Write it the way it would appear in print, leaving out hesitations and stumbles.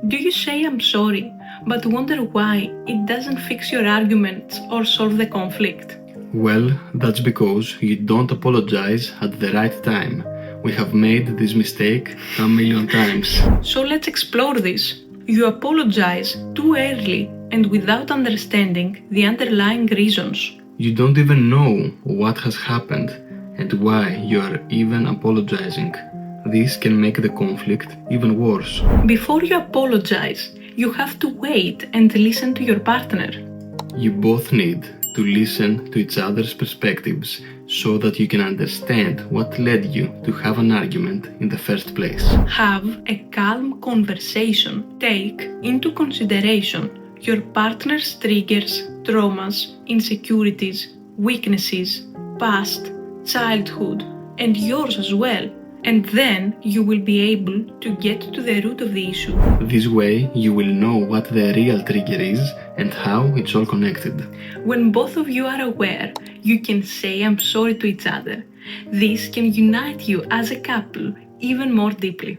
Do you say I'm sorry, but wonder why it doesn't fix your arguments or solve the conflict? Well, that's because you don't apologize at the right time. We have made this mistake a million times. So let's explore this. You apologize too early and without understanding the underlying reasons. You don't even know what has happened and why you are even apologizing. This can make the conflict even worse. Before you apologize, you have to wait and listen to your partner. You both need to listen to each other's perspectives so that you can understand what led you to have an argument in the first place. Have a calm conversation. Take into consideration your partner's triggers, traumas, insecurities, weaknesses, past, childhood, and yours as well. And then you will be able to get to the root of the issue. This way, you will know what the real trigger is and how it's all connected. When both of you are aware, you can say I'm sorry to each other. This can unite you as a couple even more deeply.